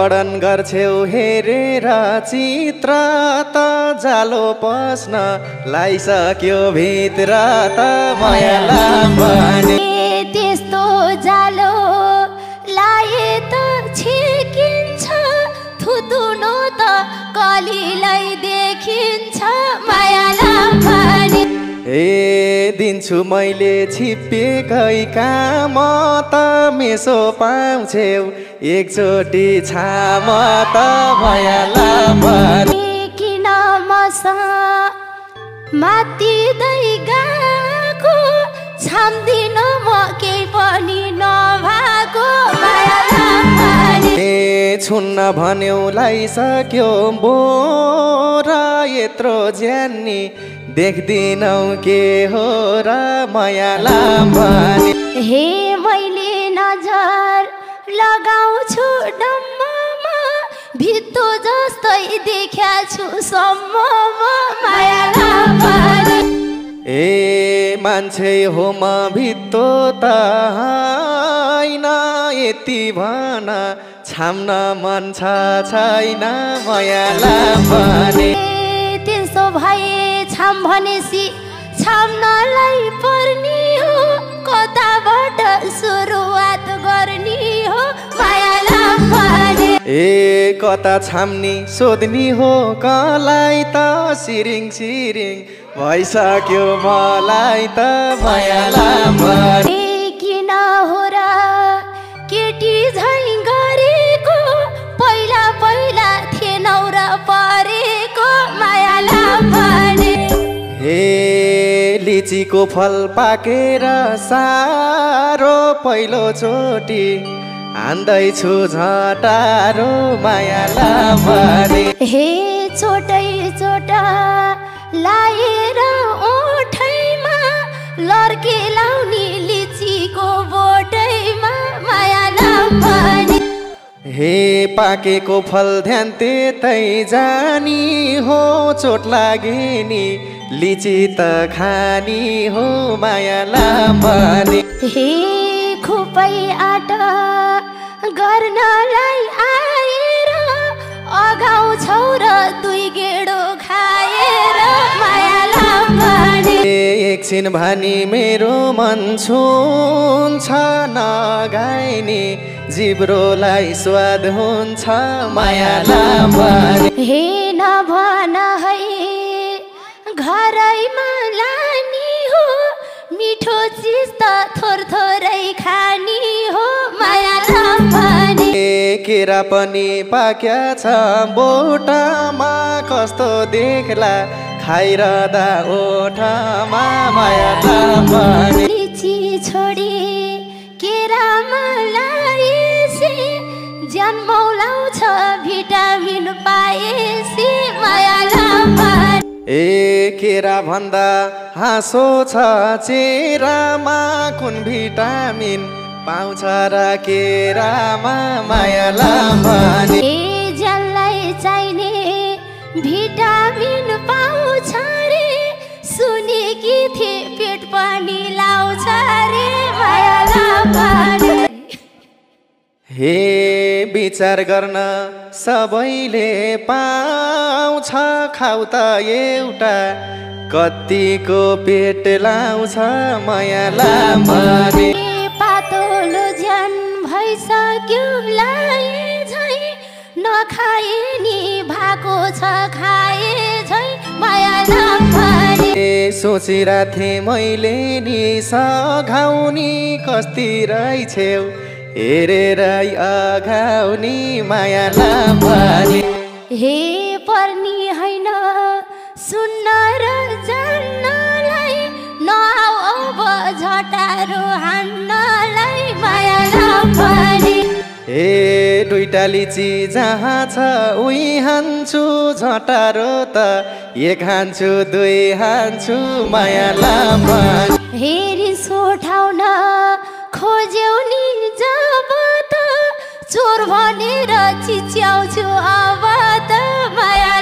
वर्णन गर्छौ हेरेर चित्र त जालो पस्न लाइसक्यो भित्र त मायालाम भने त्यस्तो जालो लाए त छेकिन्छ थुतुनो त कलिलाई देखिन्छ मायालाम भने दिन्छु मैले छिप्पेकै काम त मेसो पाउँछौ एकचोटि छाम त मायालाम भने किन मसा मातिदै गएको छाम्दिन म केही पनि नभएको मायालाम भने छुन्न भन्यौ लाइसक्यो बोरा यत्रो ज्यानी देख्दिनौ के हो र मायालाम भने हे मैले नजर लगाउँछु डम्ममा भित्तो जस्तै देख्या छु सम्ममा मायालाम भने मान्छे हो म भित्तो त हैन यति भन छाम्न मन छैन मायालाम भने त्यसो भए छाम भनेसी छाम्नलाई पर्ने हो कताबाट सुरुवात गर्ने हो मायालाम भने कता छाम्नी सोध्नी हो कलाई त सिरिङ सिरिङ भइसक्यो मलाई त मायालाम भने किन हो र केटी झै गरेको पहिला पहिला थिएनौ र परेको मायालाम भने लिचीको फल पाकेर सारो पहिलो चोटि हान्दैछु झटारो मायालाम भने चोटै चोटा लाएर ओठैमा लर्के लाउने लिचीको बोटैमा मायालाम भने पाकेको फल ध्यान त्यतै जानी हो चोट लागे नि लिची त खानी हो मायालाम भने खुपै आट गर्नलाई आएर अगाउँछौ र दुई गेडो खाएर मायालाम भने एकछिन भनी मेरो मन छुन्छ नगाइनी जिब्रोलाई स्वाद हुन्छ मायालाम भने नभन है घरैमा लानी हो मिठो चिज त थोर थोरै खानी हो मायालाम भने केरा पनि पाक्या छ बोटामा कस्तो देख्ला खाइरहँदा ओठमा मायालाम भने लिची छोडी केरामा लाएसी ज्यान मौलाउँछ भिटामिन पाएसी मायालाम भने केरा भन्दा हाँसो छ चेरामा कुन भिटामिन पाउँछ र केरामा मायालाम भने ज्यानलाई चाहिने भिटामिन पाउँछ रे सुनेकी थिए पेट पनि लाउँछ रे मायालाम भने विचार गर्न सबैले पाउँछ खाउ त एउटा कतिको पेट लाउँछ मायालाम भने पातलो ज्यान भइसक्यो लाए झै नखाए नि भएको छ खाए झै मायालाम भने सोचिरहेथे मैले नि सघाउनी कस्ती रहेछौ हेरेर अघाउनी मायालाम भने पर्नी हैन सुन्न र जान्नलाई नआउ अब झटारो हान्नलाई मायालाम भने दुईटा लिची जहाँ छ उही हान्छु झटारो त एक हान्छु दुई हान्छु मायालाम भने रिस उठाउन खोज्यौ नि जब त चोर भनेर चिच्याउँछु अब त माया